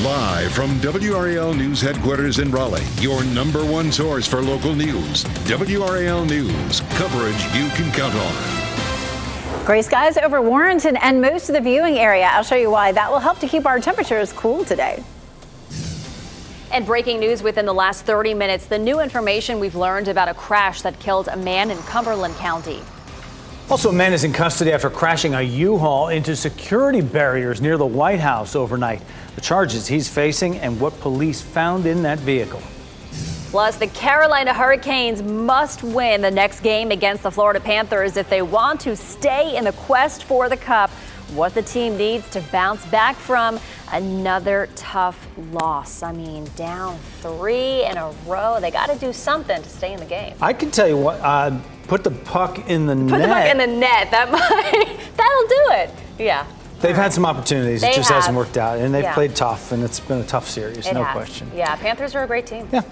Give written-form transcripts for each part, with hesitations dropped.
Live from WRAL News Headquarters in Raleigh, your #1 source for local news. WRAL News, coverage you can count on. Gray skies over Warrenton and most of the viewing area. I'll show you why that will help to keep our temperatures cool today. And breaking news within the last 30 minutes, the new information we've learned about a crash that killed a man in Cumberland County. Also, a man is in custody after crashing a U-Haul into security barriers near the White House overnight. The charges he's facing and what police found in that vehicle. Plus, the Carolina Hurricanes must win the next game against the Florida Panthers if they want to stay in the quest for the Cup. What the team needs to bounce back from another tough loss. I mean, down 3 in a row. They got to do something to stay in the game. I can tell you what, put the puck in the net. Put the puck in the net. That'll do it. Yeah. They've had some opportunities. It just hasn't worked out. And they've played tough, and it's been a tough series, no question. Yeah, Panthers are a great team. Yeah.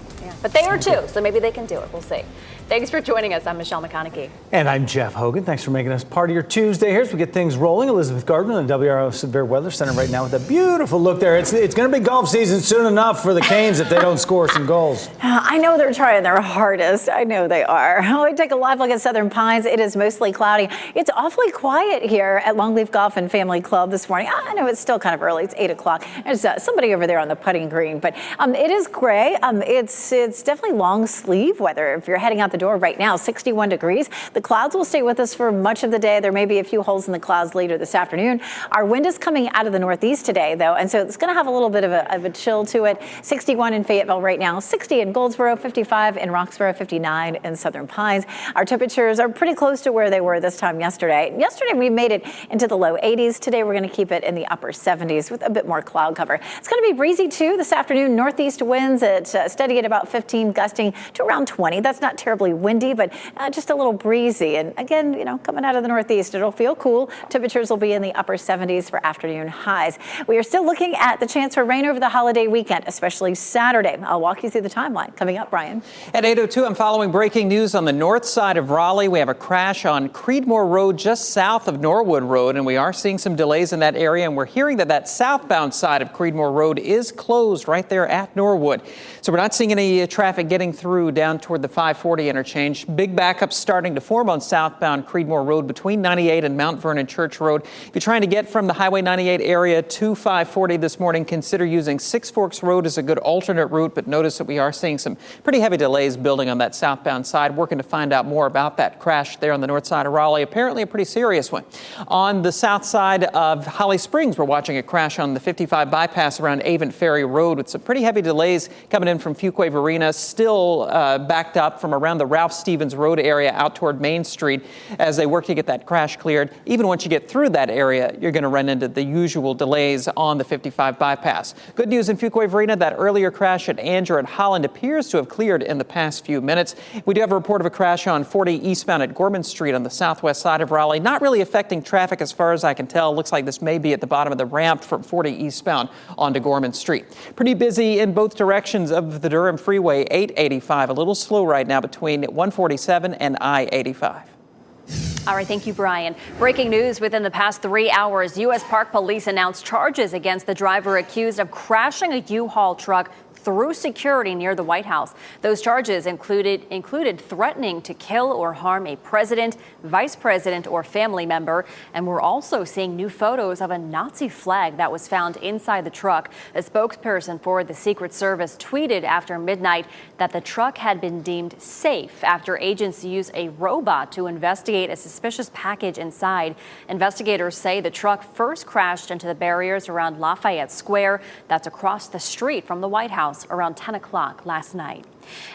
But they are too, so maybe they can do it. We'll see. Thanks for joining us. I'm Michelle McConaughey. And I'm Jeff Hogan. Thanks for making us part of your Tuesday. Here's we get things rolling. Elizabeth Gardner in the WRO Severe Weather Center right now with a beautiful look there. It's going to be golf season soon enough for the Canes if they don't score some goals. I know they're trying their hardest. I know they are. We take a live look at Southern Pines. It is mostly cloudy. It's awfully quiet here at Longleaf Golf and Family Club this morning. I know it's still kind of early. It's 8 o'clock. There's somebody over there on the putting green, but it is gray. It's definitely long sleeve weather if you're heading out the door right now. 61 degrees. The clouds will stay with us for much of the day. There may be a few holes in the clouds later this afternoon. Our wind is coming out of the northeast today, though, and so it's going to have a little bit of a chill to it. 61 in Fayetteville right now, 60 in Goldsboro, 55 in Roxborough, 59 in Southern Pines. Our temperatures are pretty close to where they were this time yesterday. Yesterday, we made it into the low 80s. Today, we're going to keep it in the upper 70s with a bit more cloud cover. It's going to be breezy, too, this afternoon. Northeast winds at steady at about 15, gusting to around 20. That's not terribly windy, but just a little breezy. And again, coming out of the northeast, it'll feel cool. Temperatures will be in the upper 70s for afternoon highs. We are still looking at the chance for rain over the holiday weekend, especially Saturday. I'll walk you through the timeline. Coming up, Brian. At 8:02, I'm following breaking news on the north side of Raleigh. We have a crash on Creedmoor Road just south of Norwood Road, and we are seeing some delays in that area. And we're hearing that southbound side of Creedmoor Road is closed right there at Norwood. So we're not seeing any traffic getting through down toward the 540 interchange. Big backups starting to form on southbound Creedmoor Road between 98 and Mount Vernon Church Road. If you're trying to get from the Highway 98 area to 540 this morning, consider using Six Forks Road as a good alternate route. But notice that we are seeing some pretty heavy delays building on that southbound side. Working to find out more about that crash there on the north side of Raleigh. Apparently a pretty serious one. On the south side of Holly Springs, we're watching a crash on the 55 bypass around Avent Ferry Road with some pretty heavy delays coming in from Fuquay Arena. Still backed up from around the Ralph Stevens Road area out toward Main Street as they work to get that crash cleared. Even once you get through that area, you're going to run into the usual delays on the 55 bypass. Good news in Fuquay Arena, that earlier crash at Andrew and Holland appears to have cleared in the past few minutes. We do have a report of a crash on 40 eastbound at Gorman Street on the southwest side of Raleigh. Not really affecting traffic as far as I can tell. Looks like this may be at the bottom of the ramp from 40 eastbound onto Gorman Street. Pretty busy in both directions of the Durham Freeway, 885. A little slow right now between 147 and I-85. All right, thank you, Brian. Breaking news within the past 3 hours, U.S. Park Police announced charges against the driver accused of crashing a U-Haul truck through security near the White House. Those charges included threatening to kill or harm a president, vice president, or family member. And we're also seeing new photos of a Nazi flag that was found inside the truck. A spokesperson for the Secret Service tweeted after midnight that the truck had been deemed safe after agents used a robot to investigate a suspicious package inside. Investigators say the truck first crashed into the barriers around Lafayette Square. That's across the street from the White House around 10 o'clock last night.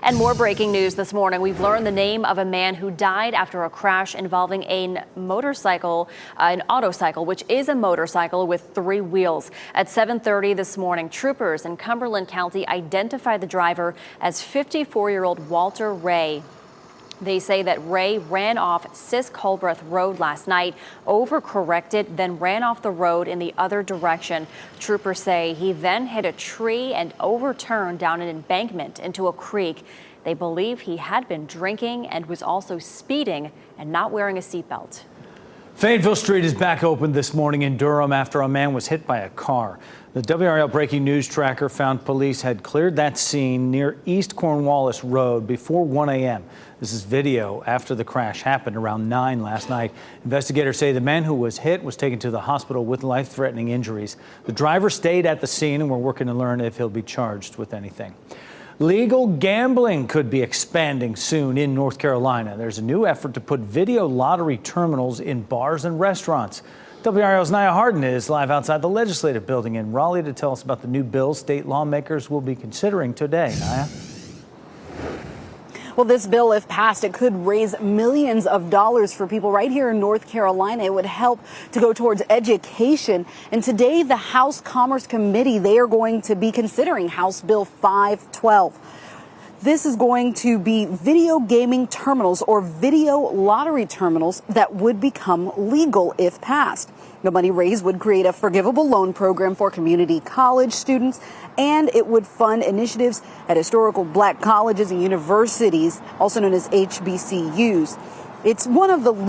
And more breaking news this morning. We've learned the name of a man who died after a crash involving an autocycle, which is a motorcycle with 3 wheels. At 7:30 this morning, troopers in Cumberland County identified the driver as 54-year-old Walter Ray. They say that Ray ran off Sis-Culbreth Road last night, overcorrected, then ran off the road in the other direction. Troopers say he then hit a tree and overturned down an embankment into a creek. They believe he had been drinking and was also speeding and not wearing a seatbelt. Fayetteville Street is back open this morning in Durham after a man was hit by a car. The WRAL breaking news tracker found police had cleared that scene near East Cornwallis Road before 1 a.m. This is video after the crash happened around 9 last night. Investigators say the man who was hit was taken to the hospital with life-threatening injuries. The driver stayed at the scene, and we're working to learn if he'll be charged with anything. Legal gambling could be expanding soon in North Carolina. There's a new effort to put video lottery terminals in bars and restaurants. WRAL's Nia Harden is live outside the legislative building in Raleigh to tell us about the new bills state lawmakers will be considering today. Nia? Well, this bill, if passed, it could raise millions of dollars for people right here in North Carolina. It would help to go towards education. And today, the House Commerce Committee, they are going to be considering House Bill 512. This is going to be video gaming terminals or video lottery terminals that would become legal if passed. The money raised would create a forgivable loan program for community college students, and it would fund initiatives at historical black colleges and universities, also known as HBCUs. It's one of at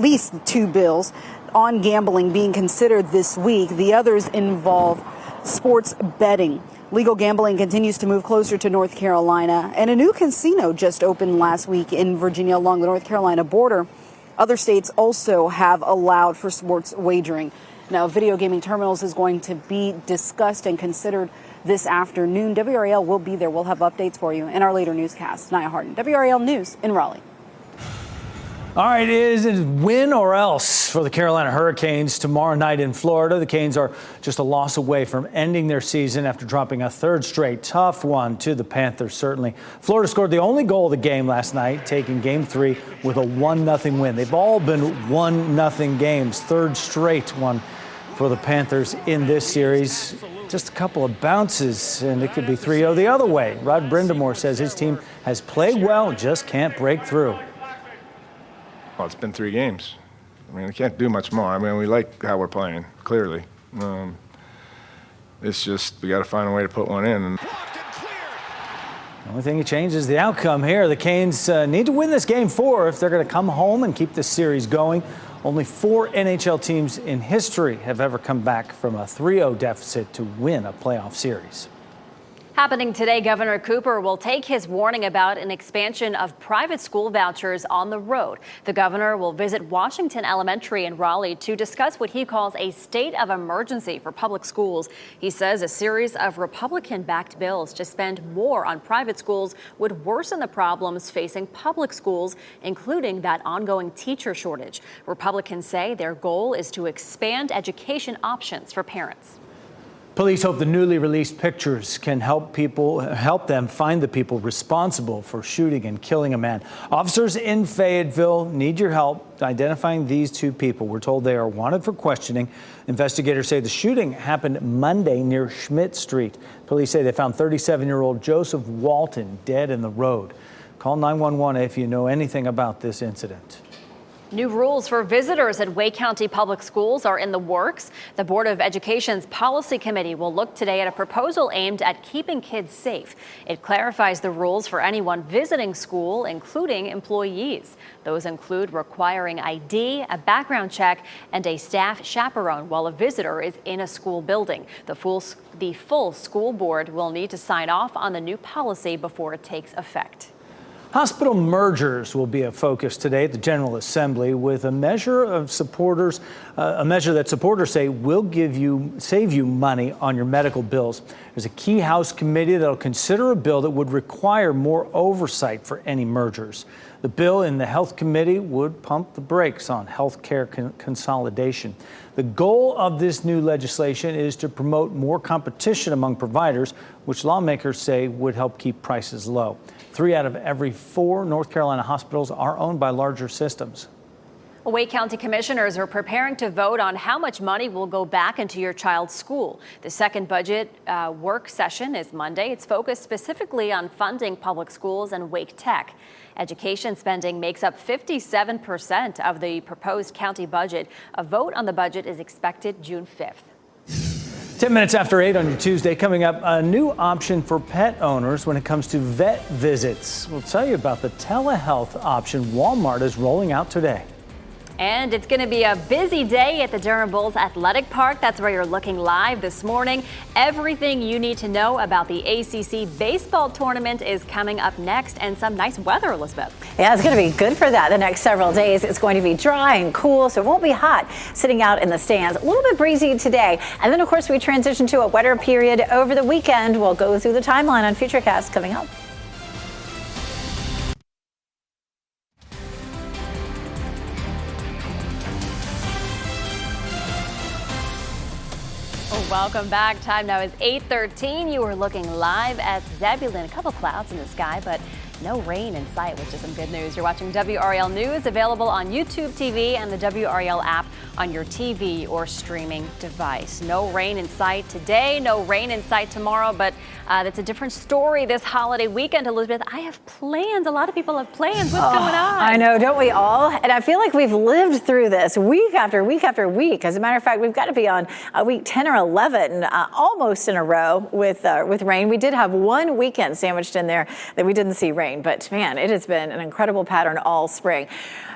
least two bills on gambling being considered this week. The others involve sports betting. Legal gambling continues to move closer to North Carolina, and a new casino just opened last week in Virginia along the North Carolina border. Other states also have allowed for sports wagering. Now, video gaming terminals is going to be discussed and considered this afternoon. WRAL will be there. We'll have updates for you in our later newscast. Nia Harden, WRAL News in Raleigh. All right, it is win or else for the Carolina Hurricanes tomorrow night in Florida. The Canes are just a loss away from ending their season after dropping a third straight tough one to the Panthers, certainly. Florida scored the only goal of the game last night, taking Game 3 with a 1-0 win. They've all been 1-0 games, third straight one for the Panthers in this series. Just a couple of bounces, and it could be 3-0 the other way. Rod Brindamore says his team has played well, just can't break through. Well, it's been 3 games. I mean, we can't do much more. I mean, we like how we're playing, clearly. It's just we got to find a way to put one in. The only thing that changes is the outcome here. The Canes need to win this game 4 if they're going to come home and keep this series going. Only 4 NHL teams in history have ever come back from a 3-0 deficit to win a playoff series. Happening today, Governor Cooper will take his warning about an expansion of private school vouchers on the road. The governor will visit Washington Elementary in Raleigh to discuss what he calls a state of emergency for public schools. He says a series of Republican-backed bills to spend more on private schools would worsen the problems facing public schools, including that ongoing teacher shortage. Republicans say their goal is to expand education options for parents. Police hope the newly released pictures can help them find the people responsible for shooting and killing a man. Officers in Fayetteville need your help identifying these 2 people. We're told they are wanted for questioning. Investigators say the shooting happened Monday near Schmidt Street. Police say they found 37-year-old Joseph Walton dead in the road. Call 911 if you know anything about this incident. New rules for visitors at Wake County Public Schools are in the works. The Board of Education's Policy Committee will look today at a proposal aimed at keeping kids safe. It clarifies the rules for anyone visiting school, including employees. Those include requiring ID, a background check, and a staff chaperone while a visitor is in a school building. The full school board will need to sign off on the new policy before it takes effect. Hospital mergers will be a focus today at the General Assembly with a measure that supporters say will save you money on your medical bills. There's a key House committee that will consider a bill that would require more oversight for any mergers. The bill in the Health Committee would pump the brakes on health care consolidation. The goal of this new legislation is to promote more competition among providers, which lawmakers say would help keep prices low. 3 out of every 4 North Carolina hospitals are owned by larger systems. Wake County commissioners are preparing to vote on how much money will go back into your child's school. The second budget work session is Monday. It's focused specifically on funding public schools and Wake Tech. Education spending makes up 57% of the proposed county budget. A vote on the budget is expected June 5th. 10 minutes after 8 on your Tuesday, coming up, a new option for pet owners when it comes to vet visits. We'll tell you about the telehealth option Walmart is rolling out today. And it's going to be a busy day at the Durham Bulls Athletic Park. That's where you're looking live this morning. Everything you need to know about the ACC baseball tournament is coming up next, and some nice weather, Elizabeth. Yeah, it's going to be good for that the next several days. It's going to be dry and cool, so it won't be hot sitting out in the stands. A little bit breezy today. And then, of course, we transition to a wetter period over the weekend. We'll go through the timeline on Futurecast coming up. Welcome back. Time now is 8:13. You are looking live at Zebulon. A couple clouds in the sky, but no rain in sight, which is some good news. You're watching WRAL News, available on YouTube TV and the WRAL app on your TV or streaming device. No rain in sight today, no rain in sight tomorrow, but that's a different story this holiday weekend, Elizabeth. I have plans. A lot of people have plans. What's going on? I know, don't we all? And I feel like we've lived through this week after week after week. As a matter of fact, we've got to be on week 10 or 11 almost in a row with rain. We did have one weekend sandwiched in there that we didn't see rain. But man, it has been an incredible pattern all spring.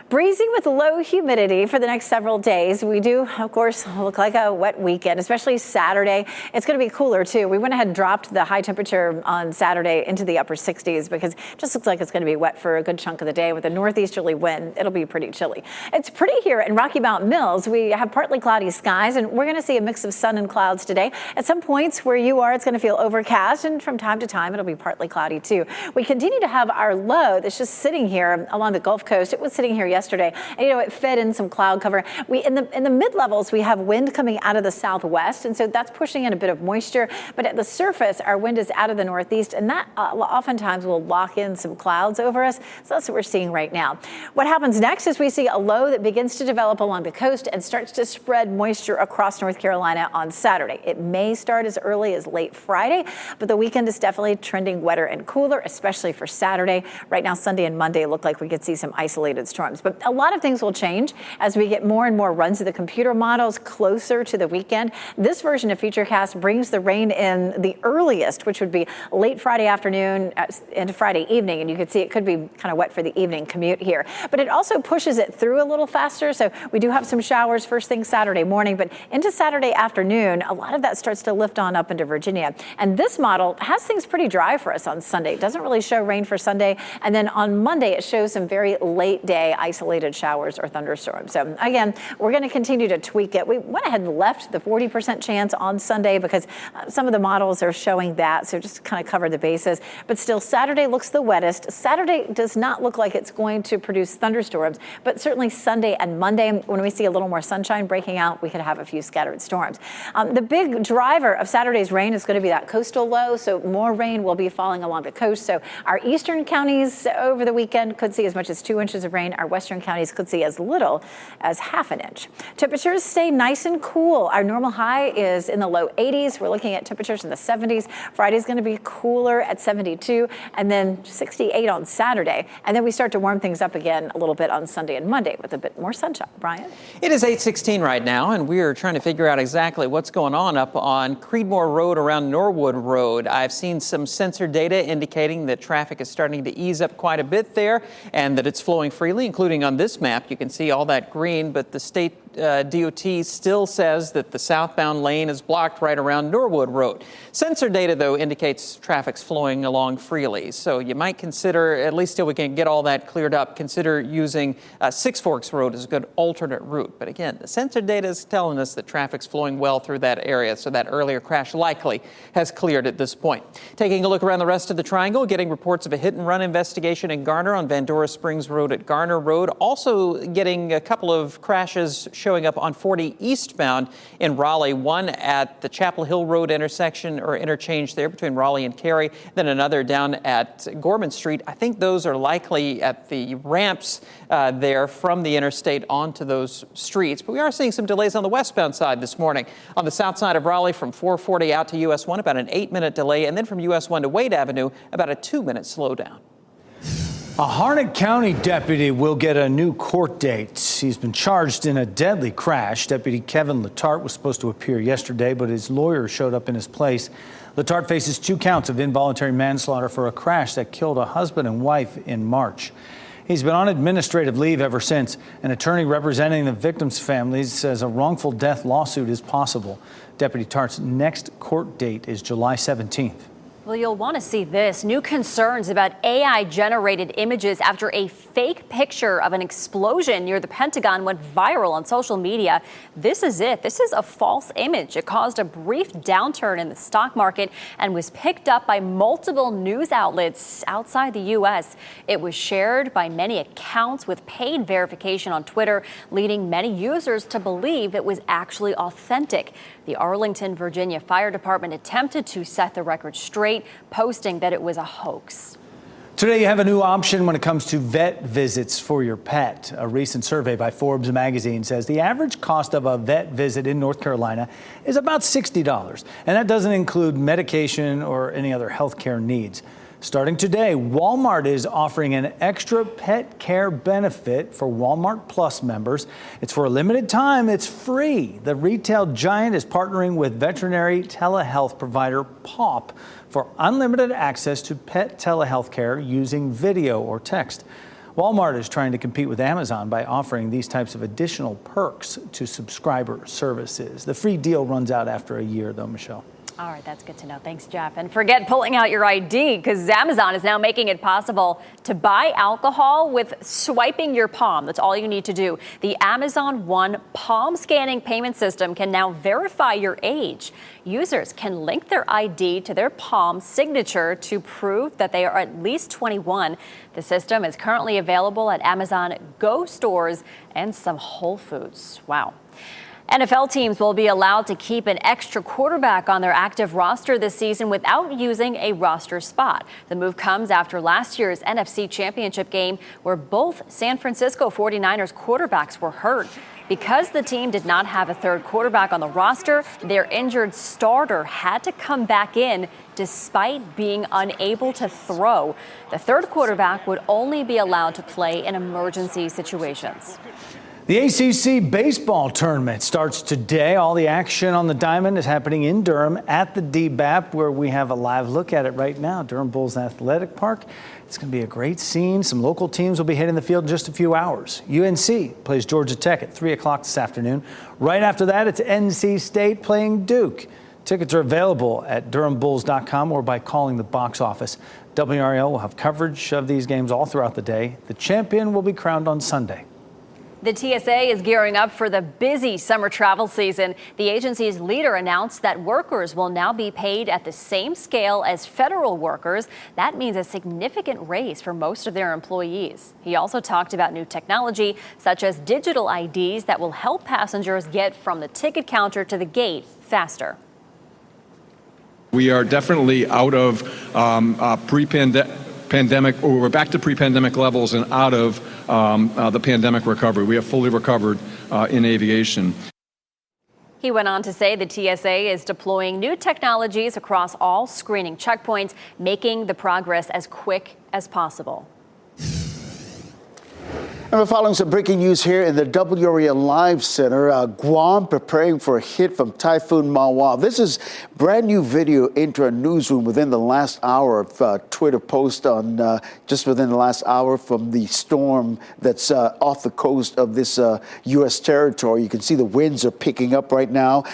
Breezy with low humidity for the next several days. We do, of course, look like a wet weekend, especially Saturday. It's going to be cooler, too. We went ahead and dropped the high temperature on Saturday into the upper 60s because it just looks like it's going to be wet for a good chunk of the day. With a northeasterly wind, it'll be pretty chilly. It's pretty here in Rocky Mountain Mills. We have partly cloudy skies, and we're going to see a mix of sun and clouds today. At some points where you are, it's going to feel overcast, and from time to time, it'll be partly cloudy, too. We continue to have our low that's just sitting here along the Gulf Coast. It was sitting here yesterday, and it fed in some cloud cover. We in the mid levels, we have wind coming out of the southwest, and so that's pushing in a bit of moisture. But at the surface, our wind is out of the northeast, and that oftentimes will lock in some clouds over us. So that's what we're seeing right now. What happens next is we see a low that begins to develop along the coast and starts to spread moisture across North Carolina on Saturday. It may start as early as late Friday, but the weekend is definitely trending wetter and cooler, especially for Saturday. Right now, Sunday and Monday look like we could see some isolated storms, but a lot of things will change as we get more and more runs of the computer models closer to the weekend. This version of Futurecast brings the rain in the earliest, which would be late Friday afternoon into Friday evening, and you can see it could be kind of wet for the evening commute here. But it also pushes it through a little faster, so we do have some showers first thing Saturday morning, but into Saturday afternoon, a lot of that starts to lift on up into Virginia. And this model has things pretty dry for us on Sunday. It doesn't really show rain for Sunday, and then on Monday it shows some very late day isolated showers or thunderstorms. So again, we're going to continue to tweak it. We went ahead and left the 40% chance on Sunday because some of the models are showing that, so just kind of cover the bases. But still, Saturday looks the wettest. Saturday does not look like it's going to produce thunderstorms, but certainly Sunday and Monday, when we see a little more sunshine breaking out, we could have a few scattered storms. The big driver of Saturday's rain is going to be that coastal low, so more rain will be falling along the coast. So our eastern counties over the weekend could see as much as 2 inches of rain. Our western counties could see as little as half an inch. Temperatures stay nice and cool. Our normal high is in the low 80s. We're looking at temperatures in the 70s. Friday's going to be cooler at 72, and then 68 on Saturday. And then we start to warm things up again a little bit on Sunday and Monday with a bit more sunshine. Brian? It is 8:16 right now, and we are trying to figure out exactly what's going on up on Creedmoor Road around Norwood Road. I've seen some sensor data indicating that traffic is starting to ease up quite a bit there and that it's flowing freely, including on this map. You can see all that green, but the state DOT still says that the southbound lane is blocked right around Norwood Road. Sensor data, though, indicates traffic's flowing along freely. So you might consider, at least till we can get all that cleared up, consider using Six Forks Road as a good alternate route. But again, the sensor data is telling us that traffic's flowing well through that area, so that earlier crash likely has cleared at this point. Taking a look around the rest of the triangle, getting reports of a hit-and-run investigation in Garner on Vandora Springs Road at Garner Road. Also getting a couple of crashes showing up on 40 eastbound in Raleigh, one at the Chapel Hill Road intersection or interchange there between Raleigh and Cary, then another down at Gorman Street. I think those are likely at the ramps there from the interstate onto those streets. But we are seeing some delays on the westbound side this morning. On the south side of Raleigh from 440 out to US 1, about an 8-minute delay, and then from US 1 to Wade Avenue, about a 2-minute slowdown. A Harnett County deputy will get a new court date. He's been charged in a deadly crash. Deputy Kevin Letarte was supposed to appear yesterday, but his lawyer showed up in his place. Letarte faces 2 counts of involuntary manslaughter for a crash that killed a husband and wife in March. He's been on administrative leave ever since. An attorney representing the victims' families says a wrongful death lawsuit is possible. Deputy Tartt's next court date is July 17th. Well, you'll want to see this. New concerns about AI-generated images after a fake picture of an explosion near the Pentagon went viral on social media. This is it. This is a false image. It caused a brief downturn in the stock market and was picked up by multiple news outlets outside the U.S. It was shared by many accounts with paid verification on Twitter, leading many users to believe it was actually authentic. The Arlington, Virginia Fire Department attempted to set the record straight, posting that it was a hoax. Today, you have a new option when it comes to vet visits for your pet. A recent survey by Forbes magazine says the average cost of a vet visit in North Carolina is about $60, and that doesn't include medication or any other health care needs. Starting today, Walmart is offering an extra pet care benefit for Walmart Plus members. It's for a limited time. It's free. The retail giant is partnering with veterinary telehealth provider PAWP for unlimited access to pet telehealth care using video or text. Walmart is trying to compete with Amazon by offering these types of additional perks to subscriber services. The free deal runs out after a year, though, Michelle. All right, that's good to know. Thanks, Jeff. And forget pulling out your ID, because Amazon is now making it possible to buy alcohol with swiping your palm. That's all you need to do. The Amazon One palm scanning payment system can now verify your age. Users can link their ID to their palm signature to prove that they are at least 21. The system is currently available at Amazon Go stores and some Whole Foods. Wow. NFL teams will be allowed to keep an extra quarterback on their active roster this season without using a roster spot. The move comes after last year's NFC Championship game, where both San Francisco 49ers quarterbacks were hurt. Because the team did not have a third quarterback on the roster, their injured starter had to come back in despite being unable to throw. The third quarterback would only be allowed to play in emergency situations. The ACC baseball tournament starts today. All the action on the diamond is happening in Durham at the DBAP, where we have a live look at it right now. Durham Bulls Athletic Park. It's going to be a great scene. Some local teams will be hitting the field in just a few hours. UNC plays Georgia Tech at 3 o'clock this afternoon. Right after that, it's NC State playing Duke. Tickets are available at durhambulls.com or by calling the box office. WRAL will have coverage of these games all throughout the day. The champion will be crowned on Sunday. The TSA is gearing up for the busy summer travel season. The agency's leader announced that workers will now be paid at the same scale as federal workers. That means a significant raise for most of their employees. He also talked about new technology, such as digital IDs that will help passengers get from the ticket counter to the gate faster. We are definitely out of pandemic, or we're back to pre-pandemic levels and out of the pandemic recovery. We have fully recovered in aviation. He went on to say the TSA is deploying new technologies across all screening checkpoints, making the progress as quick as possible. And we're following some breaking news here in the WRAL Live Center. Guam preparing for a hit from Typhoon Mawar. This is brand new video into our newsroom within the last hour of Twitter post on just within the last hour from the storm that's off the coast of this U.S. territory. You can see the winds are picking up right now.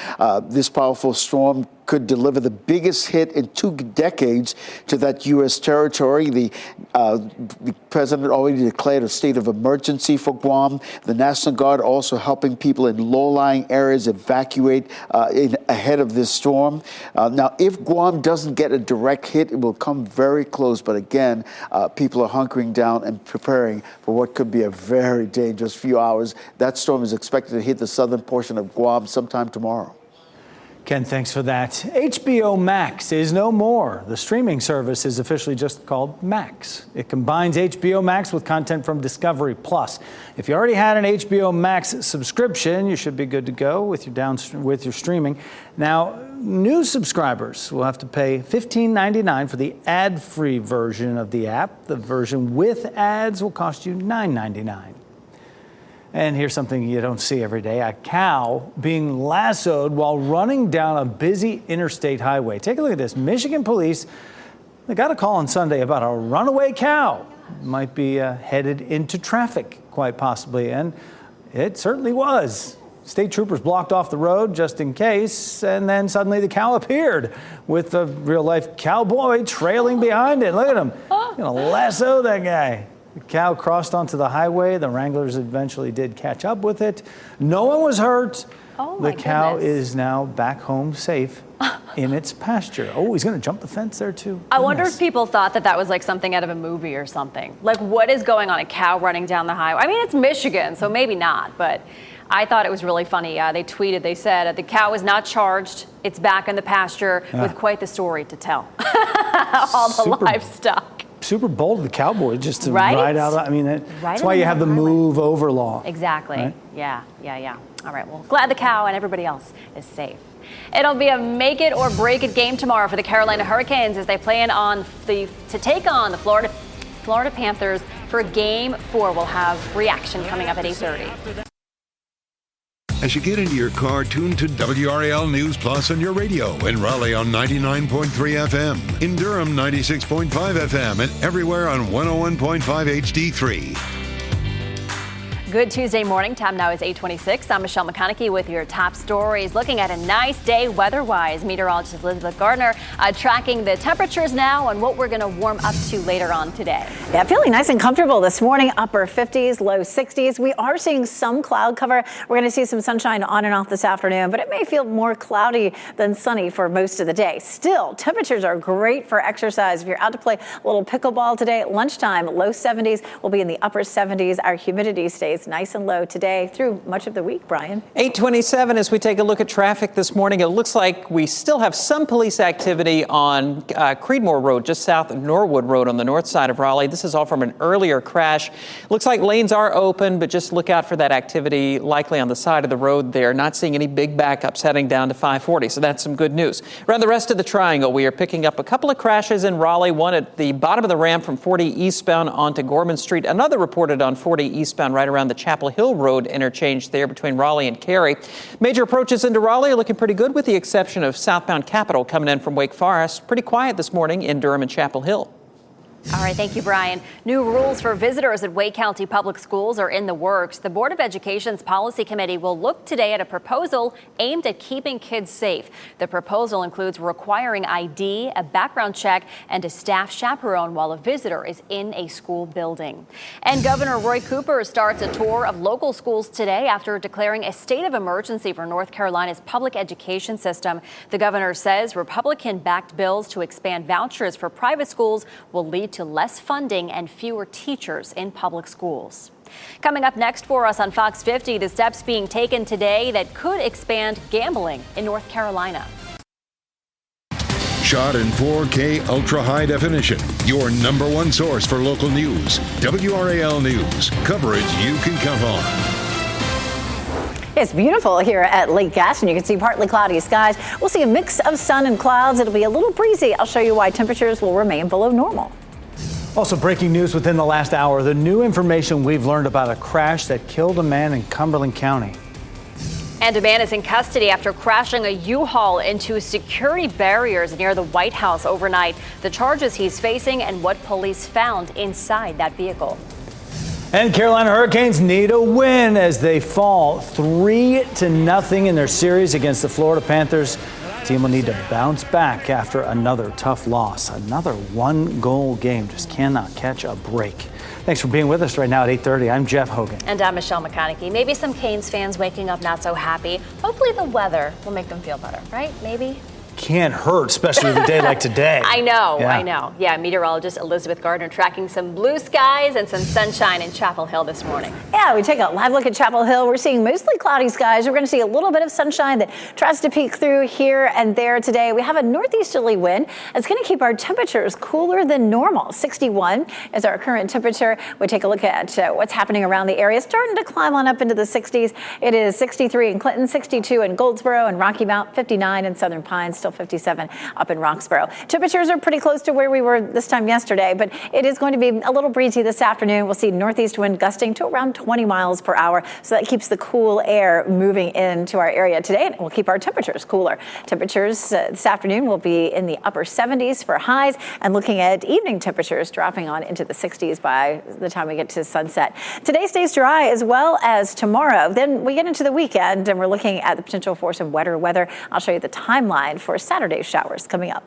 This powerful storm could deliver the biggest hit in 2 decades to that U.S. territory. The president already declared a state of emergency for Guam. The National Guard also helping people in low-lying areas evacuate ahead of this storm. Now, if Guam doesn't get a direct hit, it will come very close. But again, people are hunkering down and preparing for what could be a very dangerous few hours. That storm is expected to hit the southern portion of Guam sometime tomorrow. Ken, thanks for that. HBO Max is no more. The streaming service is officially just called Max. It combines HBO Max with content from Discovery Plus. If you already had an HBO Max subscription, you should be good to go with your streaming. Now, new subscribers will have to pay $15.99 for the ad-free version of the app. The version with ads will cost you $9.99. And here's something you don't see every day, a cow being lassoed while running down a busy interstate highway. Take a look at this. Michigan police, they got a call on Sunday about a runaway cow. might be headed into traffic, quite possibly. And it certainly was. State troopers blocked off the road just in case, and then suddenly the cow appeared with the real-life cowboy trailing behind it. Look at him. Gonna lasso that guy. The cow crossed onto the highway. The wranglers eventually did catch up with it. No one was hurt. Oh my The cow goodness. is now back home safe in its pasture. Oh, he's going to jump the fence there too. I wonder Goodness. if people thought that that was like something out of a movie or something. Like, what is going on? A cow running down the highway? I mean, it's Michigan, so maybe not, but I thought it was really funny. They tweeted, they said, the cow is not charged. It's back in the pasture with quite the story to tell. All the livestock. Super bold of the cowboy just to Right? ride out. I mean, that's why you have the move over law. Exactly. Right? Yeah. All right, well, glad the cow and everybody else is safe. It'll be a make it or break it game tomorrow for the Carolina Hurricanes as they plan to take on the Florida Panthers for Game 4. We'll have reaction coming up at 8:30. As you get into your car, tune to WRAL News Plus on your radio. In Raleigh on 99.3 FM. In Durham, 96.5 FM. And everywhere on 101.5 HD3. Good Tuesday morning. Time now is 8:26. I'm Michelle McConaughey with your top stories. Looking at a nice day weather-wise. Meteorologist Elizabeth Gardner tracking the temperatures now and what we're going to warm up to later on today. Yeah, feeling nice and comfortable this morning. Upper 50s, low 60s. We are seeing some cloud cover. We're going to see some sunshine on and off this afternoon, but it may feel more cloudy than sunny for most of the day. Still, temperatures are great for exercise. If you're out to play a little pickleball today at lunchtime, low 70s. We'll be in the upper 70s. Our humidity stays nice and low today through much of the week, Brian. 8:27 as we take a look at traffic this morning. It looks like we still have some police activity on Creedmoor Road, just south of Norwood Road on the north side of Raleigh. This is all from an earlier crash. Looks like lanes are open, but just look out for that activity likely on the side of the road there. Not seeing any big backups heading down to 540, so that's some good news. Around the rest of the triangle, we are picking up a couple of crashes in Raleigh, one at the bottom of the ramp from 40 eastbound onto Gorman Street, another reported on 40 eastbound right around the Chapel Hill Road interchange there between Raleigh and Cary. Major approaches into Raleigh are looking pretty good with the exception of southbound Capitol coming in from Wake Forest. Pretty quiet this morning in Durham and Chapel Hill. All right, thank you, Brian. New rules for visitors at Wake County Public Schools are in the works. The Board of Education's Policy Committee will look today at a proposal aimed at keeping kids safe. The proposal includes requiring ID, a background check, and a staff chaperone while a visitor is in a school building. And Governor Roy Cooper starts a tour of local schools today after declaring a state of emergency for North Carolina's public education system. The governor says Republican-backed bills to expand vouchers for private schools will lead to less funding and fewer teachers in public schools. Coming up next for us on Fox 50, the steps being taken today that could expand gambling in North Carolina. Shot in 4K ultra high definition. Your number one source for local news. WRAL News. Coverage you can count on. It's beautiful here at Lake Gaston. You can see partly cloudy skies. We'll see a mix of sun and clouds. It'll be a little breezy. I'll show you why temperatures will remain below normal. Also breaking news within the last hour, the new information we've learned about a crash that killed a man in Cumberland County. And a man is in custody after crashing a U-Haul into security barriers near the White House overnight. The charges he's facing and what police found inside that vehicle. And Carolina Hurricanes need a win as they fall 3-0 in their series against the Florida Panthers. The team will need to bounce back after another tough loss. Another one-goal game. Just cannot catch a break. Thanks for being with us right now at 8:30. I'm Jeff Hogan. And I'm Michelle McConaughey. Maybe some Canes fans waking up not so happy. Hopefully the weather will make them feel better, right? Maybe. Can't hurt, especially with a day like today. I know. Yeah, meteorologist Elizabeth Gardner tracking some blue skies and some sunshine in Chapel Hill this morning. Yeah, we take a live look at Chapel Hill. We're seeing mostly cloudy skies. We're going to see a little bit of sunshine that tries to peek through here and there today. We have a northeasterly wind. It's going to keep our temperatures cooler than normal. 61 is our current temperature. We take a look at what's happening around the area. Starting to climb on up into the 60s. It is 63 in Clinton, 62 in Goldsboro and Rocky Mount, 59 in Southern Pines. still 57 up in Roxborough. Temperatures are pretty close to where we were this time yesterday, but it is going to be a little breezy this afternoon. We'll see northeast wind gusting to around 20 miles per hour. So that keeps the cool air moving into our area today, and it will keep our temperatures cooler. Temperatures this afternoon will be in the upper 70s for highs, and looking at evening temperatures dropping on into the 60s by the time we get to sunset. Today stays dry as well as tomorrow. Then we get into the weekend and we're looking at the potential for some wetter weather. I'll show you the timeline for Saturday's showers coming up.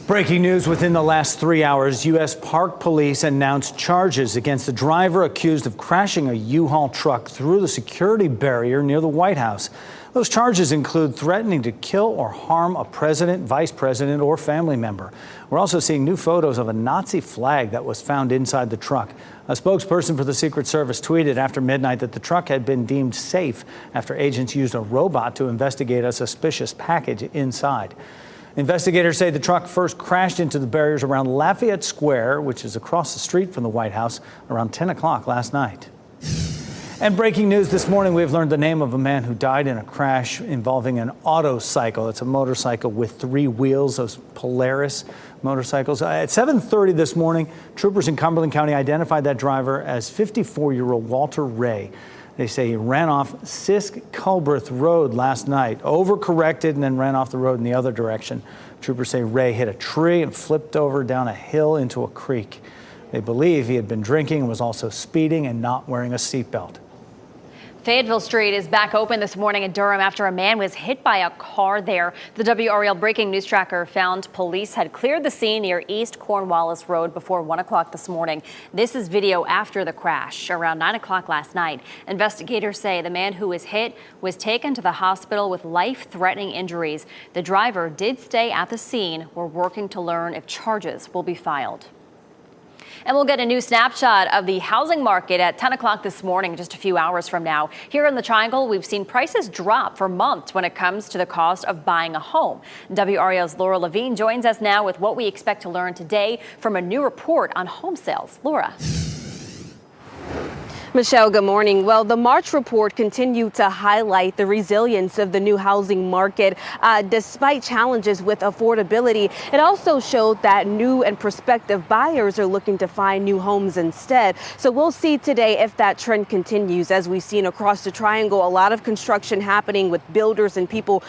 Breaking news within the last 3 hours, U.S. Park Police announced charges against the driver accused of crashing a U-Haul truck through the security barrier near the White House. Those charges include threatening to kill or harm a president, vice president, or family member. We're also seeing new photos of a Nazi flag that was found inside the truck. A spokesperson for the Secret Service tweeted after midnight that the truck had been deemed safe after agents used a robot to investigate a suspicious package inside. Investigators say the truck first crashed into the barriers around Lafayette Square, which is across the street from the White House, around 10 o'clock last night. And breaking news this morning, we've learned the name of a man who died in a crash involving an autocycle. It's a motorcycle with 3 wheels, those Polaris motorcycles. At 7:30 this morning, troopers in Cumberland County identified that driver as 54-year-old Walter Ray. They say he ran off Sisk-Culbreth Road last night, overcorrected and then ran off the road in the other direction. Troopers say Ray hit a tree and flipped over down a hill into a creek. They believe he had been drinking and was also speeding and not wearing a seatbelt. Fayetteville Street is back open this morning in Durham after a man was hit by a car there. The WRAL breaking news tracker found police had cleared the scene near East Cornwallis Road before 1 o'clock this morning. This is video after the crash around 9 o'clock last night. Investigators say the man who was hit was taken to the hospital with life-threatening injuries. The driver did stay at the scene. We're working to learn if charges will be filed. And we'll get a new snapshot of the housing market at 10 o'clock this morning, just a few hours from now. Here in the Triangle, we've seen prices drop for months when it comes to the cost of buying a home. WRAL's Laura Levine joins us now with what we expect to learn today from a new report on home sales. Laura. Michelle, good morning. Well, the March report continued to highlight the resilience of the new housing market despite challenges with affordability. It also showed that new and prospective buyers are looking to find new homes instead. So we'll see today if that trend continues. As we've seen across the Triangle, a lot of construction happening with builders and people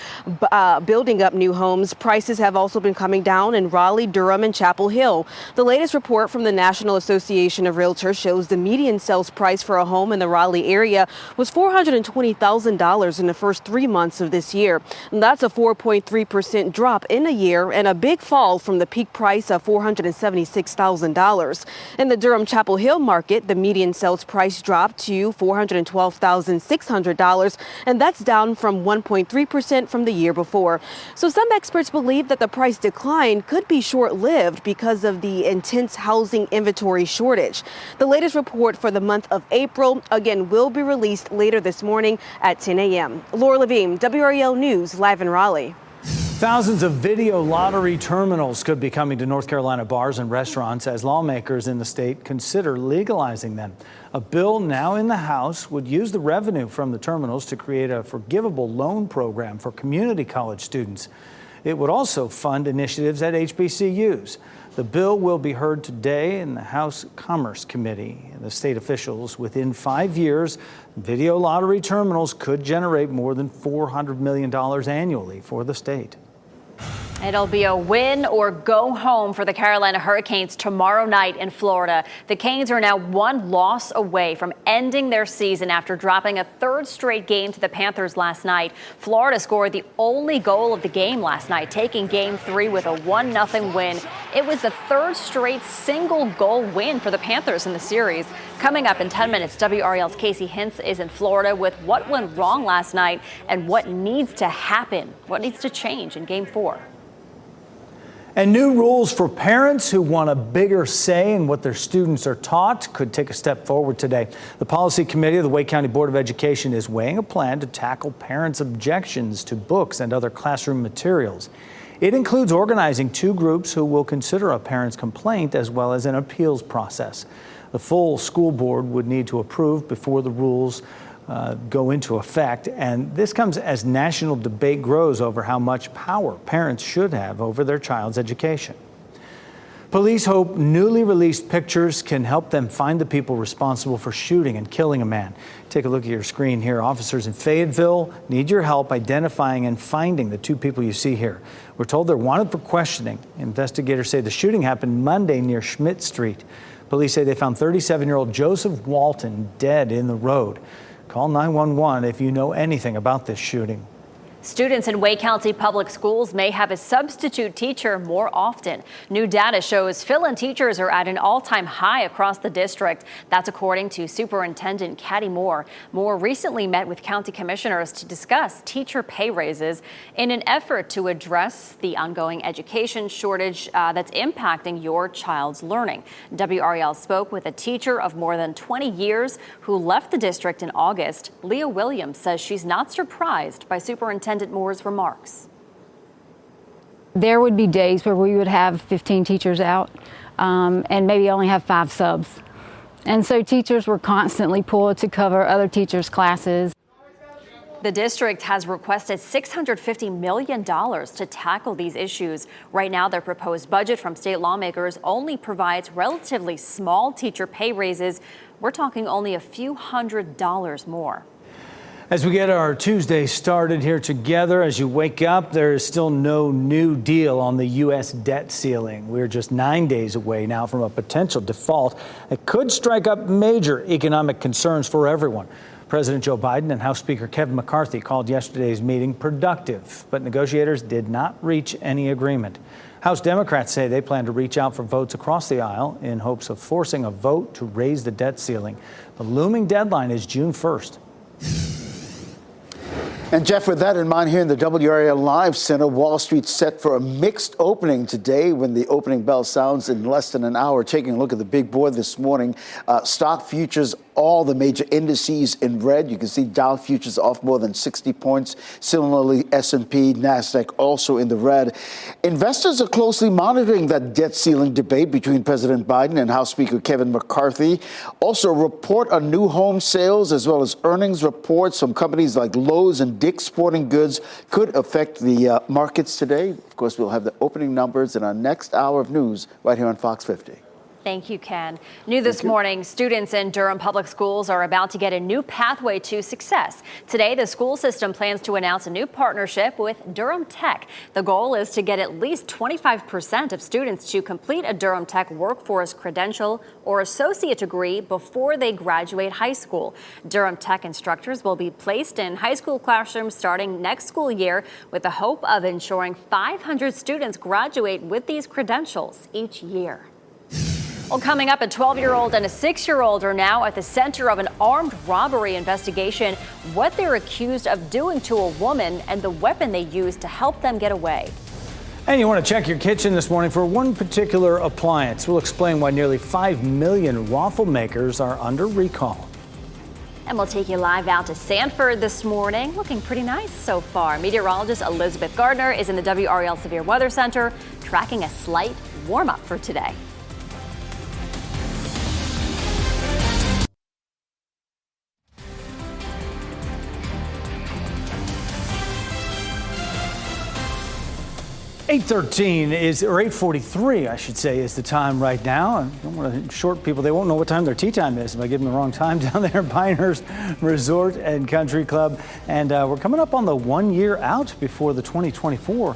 building up new homes. Prices have also been coming down in Raleigh, Durham, and Chapel Hill. The latest report from the National Association of Realtors shows the median sales price for a home in the Raleigh area was $420,000 in the first 3 months of this year. And that's a 4.3% drop in a year and a big fall from the peak price of $476,000. In the Durham Chapel Hill market, the median sales price dropped to $412,600, and that's down from 1.3% from the year before. So some experts believe that the price decline could be short-lived because of the intense housing inventory shortage. The latest report for the month of April, again, will be released later this morning at 10 a.m. Laura Levine, WRAL News, live in Raleigh. Thousands of video lottery terminals could be coming to North Carolina bars and restaurants as lawmakers in the state consider legalizing them. A bill now in the House would use the revenue from the terminals to create a forgivable loan program for community college students. It would also fund initiatives at HBCUs. The bill will be heard today in the House Commerce Committee. The state officials, within 5 years, video lottery terminals could generate more than $400 million annually for the state. It'll be a win or go home for the Carolina Hurricanes tomorrow night in Florida. The Canes are now 1 loss away from ending their season after dropping a 3rd straight game to the Panthers last night. Florida scored the only goal of the game last night, taking Game 3 with a 1-0 win. It was the 3rd straight single-goal win for the Panthers in the series. Coming up in 10 minutes, WRAL's Casey Hintz is in Florida with what went wrong last night and what needs to happen, what needs to change in Game 4. And new rules for parents who want a bigger say in what their students are taught could take a step forward today. The Policy Committee of the Wake County Board of Education is weighing a plan to tackle parents' objections to books and other classroom materials. It includes organizing 2 groups who will consider a parent's complaint as well as an appeals process. The full school board would need to approve before the rules go into effect. And this comes as national debate grows over how much power parents should have over their child's education. Police hope newly released pictures can help them find the people responsible for shooting and killing a man. Take a look at your screen here. Officers in Fayetteville need your help identifying and finding the two people you see here. We're told they're wanted for questioning. Investigators say the shooting happened Monday near Schmidt Street. Police say they found 37-year-old Joseph Walton dead in the road. Call 911 if you know anything about this shooting. Students in Wake County Public Schools may have a substitute teacher more often. New data shows fill-in teachers are at an all-time high across the district. That's according to Superintendent Caddy Moore. Moore recently met with county commissioners to discuss teacher pay raises in an effort to address the ongoing education shortage that's impacting your child's learning. WRAL spoke with a teacher of more than 20 years who left the district in August. Leah Williams says she's not surprised by Superintendent Moore's remarks. There would be days where we would have 15 teachers out and maybe only have 5 subs. And so teachers were constantly pulled to cover other teachers' classes. The district has requested $650 million to tackle these issues. Right now, their proposed budget from state lawmakers only provides relatively small teacher pay raises. We're talking only a few $100s more. As we get our Tuesday started here together, as you wake up, there is still no new deal on the U.S. debt ceiling. We're just 9 days away now from a potential default that could strike up major economic concerns for everyone. President Joe Biden and House Speaker Kevin McCarthy called yesterday's meeting productive, but negotiators did not reach any agreement. House Democrats say they plan to reach out for votes across the aisle in hopes of forcing a vote to raise the debt ceiling. The looming deadline is June 1st. And Jeff, with that in mind, here in the WRAL Live Center, Wall Street set for a mixed opening today when the opening bell sounds in less than an hour. Taking a look at the big board this morning, stock futures, all the major indices in red. You can see Dow futures off more than 60 points. Similarly, S&P, NASDAQ also in the red. Investors are closely monitoring that debt ceiling debate between President Biden and House Speaker Kevin McCarthy. Also, a report on new home sales as well as earnings reports from companies like Lowe's and Dick's Sporting Goods could affect the markets today. Of course, we'll have the opening numbers in our next hour of news right here on Fox 50. Thank you, Ken. New this morning, students in Durham Public Schools are about to get a new pathway to success. Today, the school system plans to announce a new partnership with Durham Tech. The goal is to get at least 25% of students to complete a Durham Tech workforce credential or associate degree before they graduate high school. Durham Tech instructors will be placed in high school classrooms starting next school year with the hope of ensuring 500 students graduate with these credentials each year. Well, coming up, a 12-year-old and a 6-year-old are now at the center of an armed robbery investigation. What they're accused of doing to a woman and the weapon they used to help them get away. And you want to check your kitchen this morning for one particular appliance. We'll explain why nearly 5 million waffle makers are under recall. And we'll take you live out to Sanford this morning. Looking pretty nice so far. Meteorologist Elizabeth Gardner is in the WRAL Severe Weather Center, tracking a slight warm-up for today. or 8:43, I should say, is the time right now. I don't want to short people. They won't know what time their tea time is if I give them the wrong time down there at Pinehurst Resort and Country Club. And we're coming up on the 1 year out before the 2024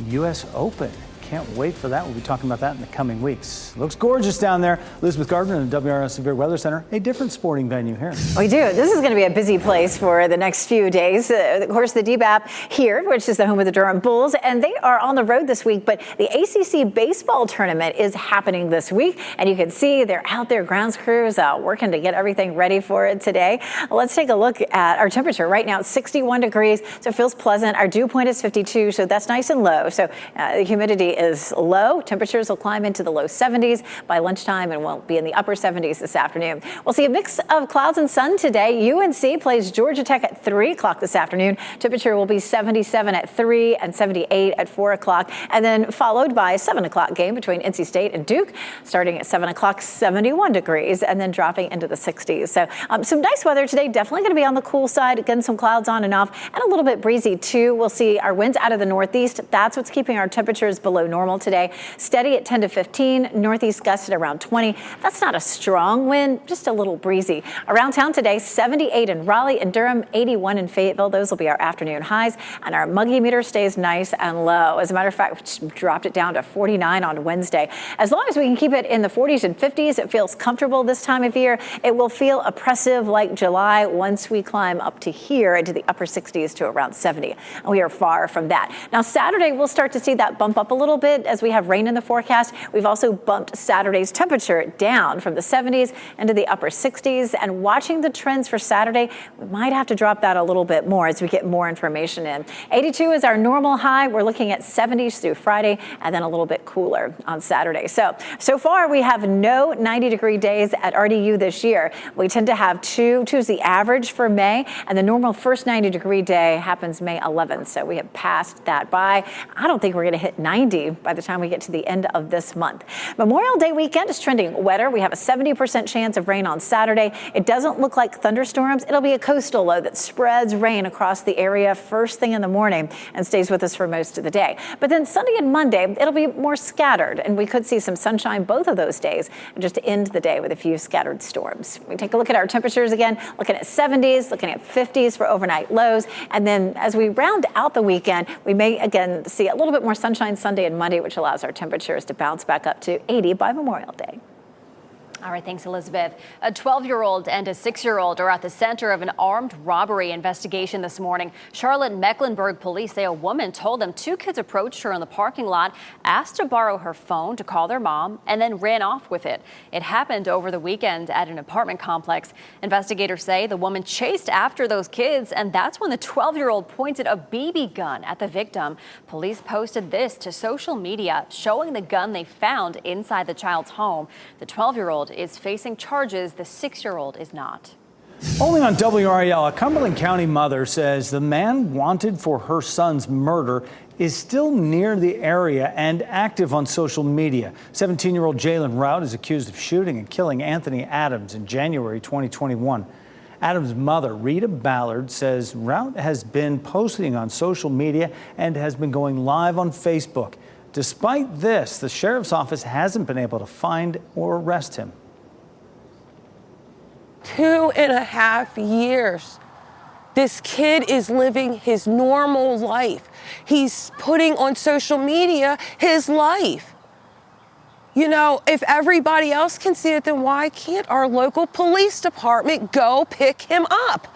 U.S. Open. Can't wait for that. We'll be talking about that in the coming weeks. Looks gorgeous down there. Elizabeth Gardner in the WRAL Severe Weather Center, a different sporting venue here. We do. This is going to be a busy place for the next few days. Of course, the DBAP here, which is the home of the Durham Bulls, and they are on the road this week. But the ACC baseball tournament is happening this week, and you can see they're out there, grounds crews working to get everything ready for it today. Let's take a look at our temperature. Right now, it's 61 degrees, so it feels pleasant. Our dew point is 52, so that's nice and low. So the humidity is low. Temperatures will climb into the low 70s by lunchtime and won't be in the upper 70s this afternoon. We'll see a mix of clouds and sun today. UNC plays Georgia Tech at 3 o'clock this afternoon. Temperature will be 77 at 3 and 78 at 4 o'clock, and then followed by a 7 o'clock game between NC State and Duke, starting at 7 o'clock, 71 degrees, and then dropping into the 60s. So some nice weather today, definitely going to be on the cool side. Again, some clouds on and off, and a little bit breezy too. We'll see our winds out of the northeast. That's what's keeping our temperatures below normal today. Steady at 10 to 15, northeast gusts at around 20. That's not a strong wind, just a little breezy. Around town today, 78 in Raleigh and Durham, 81 in Fayetteville. Those will be our afternoon highs, and our muggy meter stays nice and low. As a matter of fact, we dropped it down to 49 on Wednesday. As long as we can keep it in the 40s and 50s, it feels comfortable this time of year. It will feel oppressive like July once we climb up to here into the upper 60s to around 70. And we are far from that. Now, Saturday, we'll start to see that bump up a little bit as we have rain in the forecast. We've also bumped Saturday's temperature down from the 70s into the upper 60s. And watching the trends for Saturday, we might have to drop that a little bit more as we get more information in. 82 is our normal high. We're looking at 70s through Friday, and then a little bit cooler on Saturday. So far, we have no 90-degree days at RDU this year. We tend to have two is the average for May, and the normal first 90-degree day happens May 11th. So we have passed that by. I don't think we're going to hit 90 by the time we get to the end of this month. Memorial Day weekend is trending wetter. We have a 70% chance of rain on Saturday. It doesn't look like thunderstorms. It'll be a coastal low that spreads rain across the area first thing in the morning and stays with us for most of the day. But then Sunday and Monday, it'll be more scattered, and we could see some sunshine both of those days, and just to end the day with a few scattered storms. We take a look at our temperatures again, looking at 70s, looking at 50s for overnight lows. And then as we round out the weekend, we may again see a little bit more sunshine Sunday and Monday, which allows our temperatures to bounce back up to 80 by Memorial Day. All right, thanks, Elizabeth. A 12-year-old and a 6-year-old are at the center of an armed robbery investigation this morning. Charlotte Mecklenburg police say a woman told them 2 kids approached her in the parking lot, asked to borrow her phone to call their mom, and then ran off with it. It happened over the weekend at an apartment complex. Investigators say the woman chased after those kids, and that's when the 12-year-old pointed a BB gun at the victim. Police posted this to social media, showing the gun they found inside the child's home. The 12-year-old is facing charges. The 6-year-old is not. Only on WRAL, a Cumberland County mother says the man wanted for her son's murder is still near the area and active on social media. 17-year-old Jalen Rout is accused of shooting and killing Anthony Adams in January 2021. Adams' mother, Rita Ballard, says Rout has been posting on social media and has been going live on Facebook. Despite this, the sheriff's office hasn't been able to find or arrest him. 2.5 years. This kid is living his normal life. He's putting on social media his life. You know, if everybody else can see it, then why can't our local police department go pick him up?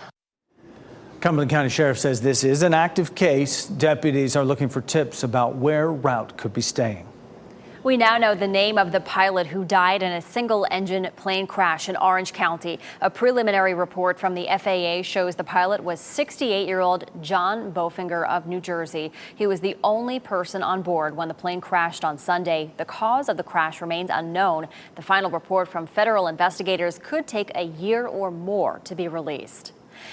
Cumberland County Sheriff says this is an active case. Deputies are looking for tips about where Rout could be staying. We now know the name of the pilot who died in a single-engine plane crash in Orange County. A preliminary report from the FAA shows the pilot was 68-year-old John Bofinger of New Jersey. He was the only person on board when the plane crashed on Sunday. The cause of the crash remains unknown. The final report from federal investigators could take a year or more to be released.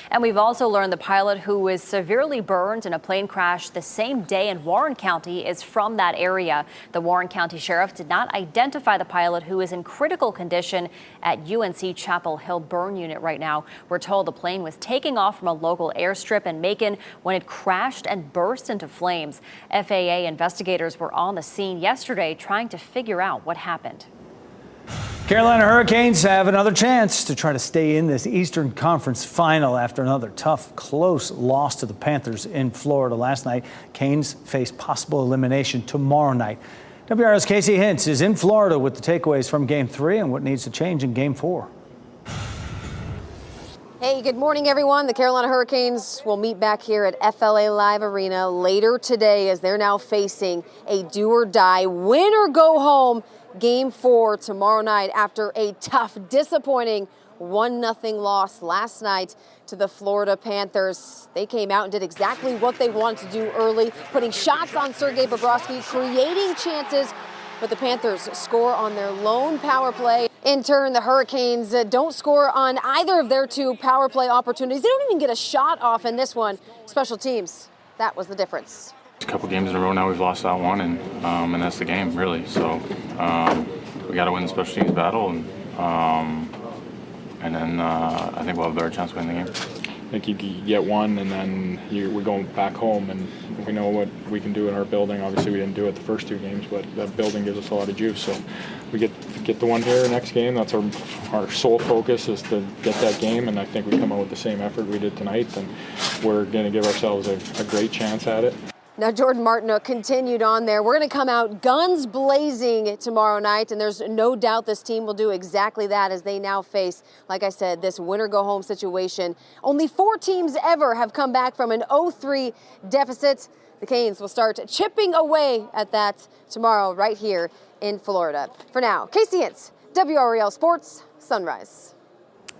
And we've also learned the pilot who was severely burned in a plane crash the same day in Warren County is from that area. The Warren County Sheriff did not identify the pilot, who is in critical condition at UNC Chapel Hill burn unit right now. We're told the plane was taking off from a local airstrip in Macon when it crashed and burst into flames. FAA investigators were on the scene yesterday trying to figure out what happened. Carolina Hurricanes have another chance to try to stay in this Eastern Conference final after another tough, close loss to the Panthers in Florida last night. Canes face possible elimination tomorrow night. WRAL's Casey Hintz is in Florida with the takeaways from Game 3 and what needs to change in Game 4. Hey, good morning, everyone. The Carolina Hurricanes will meet back here at FLA Live Arena later today as they're now facing a do-or-die, win or go home Game 4 tomorrow night after a tough, disappointing 1-0 loss last night to the Florida Panthers. They came out and did exactly what they wanted to do early, putting shots on Sergei Bobrovsky, creating chances, but the Panthers score on their lone power play. In turn, the Hurricanes don't score on either of their 2 power play opportunities. They don't even get a shot off in this one. Special teams, that was the difference. A couple games in a row now we've lost that one, and that's the game, really. So we got to win the special teams battle, and then I think we'll have a better chance of winning the game. I think you get one, and then we're going back home, and we know what we can do in our building. Obviously, we didn't do it the first 2 games, but that building gives us a lot of juice. So we get the one here next game. That's our sole focus, is to get that game, and I think we come out with the same effort we did tonight, and we're going to give ourselves a great chance at it. Now, Jordan Martinook continued on there. We're going to come out guns blazing tomorrow night, and there's no doubt this team will do exactly that as they now face, like I said, this winner-go-home situation. Only 4 teams ever have come back from an 0-3 deficit. The Canes will start chipping away at that tomorrow right here in Florida. For now, Casey Hintz, WRAL Sports, Sunrise.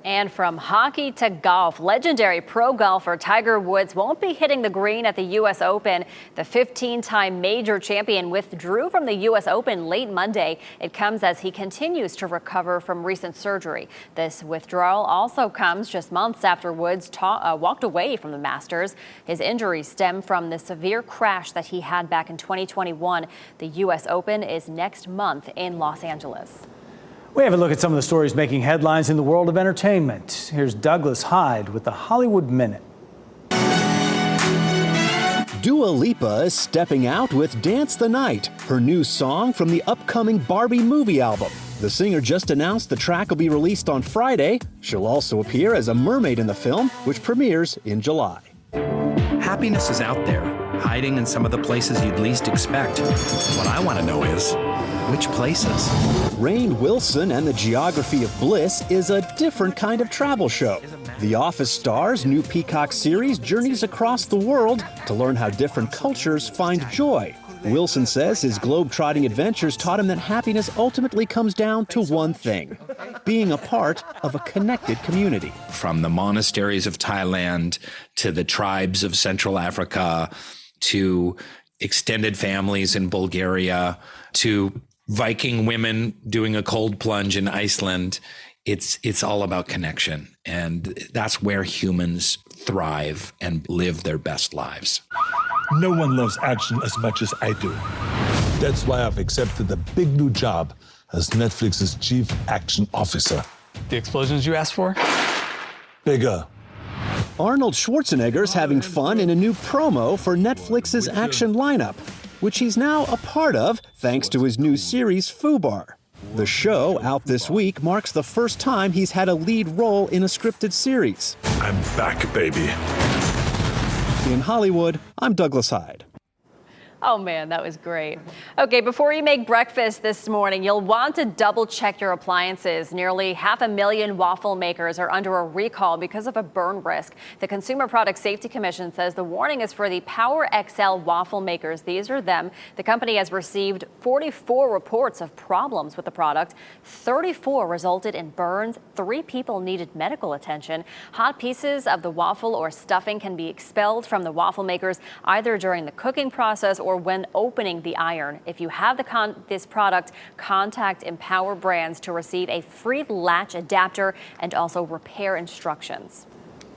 And from hockey to golf, legendary pro golfer Tiger Woods won't be hitting the green at the U.S. Open. The 15-time major champion withdrew from the U.S. Open late Monday. It comes as he continues to recover from recent surgery. This withdrawal also comes just months after Woods walked away from the Masters. His injuries stem from the severe crash that he had back in 2021. The U.S. Open is next month in Los Angeles. We have a look at some of the stories making headlines in the world of entertainment. Here's Douglas Hyde with the Hollywood Minute. Dua Lipa is stepping out with Dance the Night, her new song from the upcoming Barbie movie album. The singer just announced the track will be released on Friday. She'll also appear as a mermaid in the film, which premieres in July. Happiness is out there, hiding in some of the places you'd least expect. What I want to know is, which places? Rainn Wilson and the Geography of Bliss is a different kind of travel show. The Office star's new Peacock series journeys across the world to learn how different cultures find joy. Wilson says his globe-trotting adventures taught him that happiness ultimately comes down to one thing: being a part of a connected community. From the monasteries of Thailand to the tribes of Central Africa to extended families in Bulgaria to Viking women doing a cold plunge in Iceland, it's all about connection. And that's where humans thrive and live their best lives. No one loves action as much as I do. That's why I've accepted the big new job as Netflix's Chief Action Officer. The explosions you asked for? Bigger. Arnold Schwarzenegger's having fun in a new promo for Netflix's action lineup, which he's now a part of thanks to his new series, Fubar. The show, out this week, marks the first time he's had a lead role in a scripted series. I'm back, baby. In Hollywood, I'm Douglas Hyde. Oh man, that was great. Okay, before you make breakfast this morning, you'll want to double check your appliances. Nearly 500,000 waffle makers are under a recall because of a burn risk. The Consumer Product Safety Commission says the warning is for the Power XL waffle makers. These are them. The company has received 44 reports of problems with the product. 34 resulted in burns. 3 people needed medical attention. Hot pieces of the waffle or stuffing can be expelled from the waffle makers either during the cooking process or when opening the iron. If you have this product, contact Empower Brands to receive a free latch adapter and also repair instructions.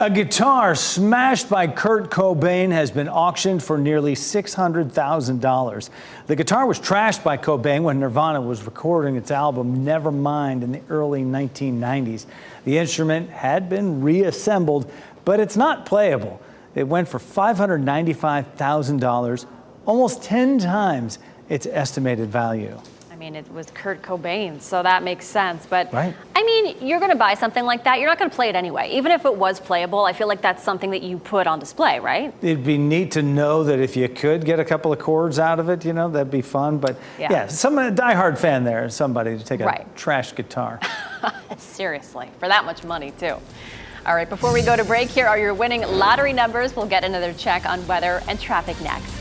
A guitar smashed by Kurt Cobain has been auctioned for nearly $600,000. The guitar was trashed by Cobain when Nirvana was recording its album Nevermind in the early 1990s. The instrument had been reassembled, but it's not playable. It went for $595,000. Almost 10 times its estimated value. I mean, it was Kurt Cobain, so that makes sense. But right. I mean, you're going to buy something like that. You're not going to play it anyway. Even if it was playable, I feel like that's something that you put on display, right? It'd be neat to know that if you could get a couple of chords out of it, you know, that'd be fun. But yeah, some diehard fan there, somebody to take a trash guitar. Seriously, for that much money, too. All right, before we go to break, here are your winning lottery numbers. We'll get another check on weather and traffic next.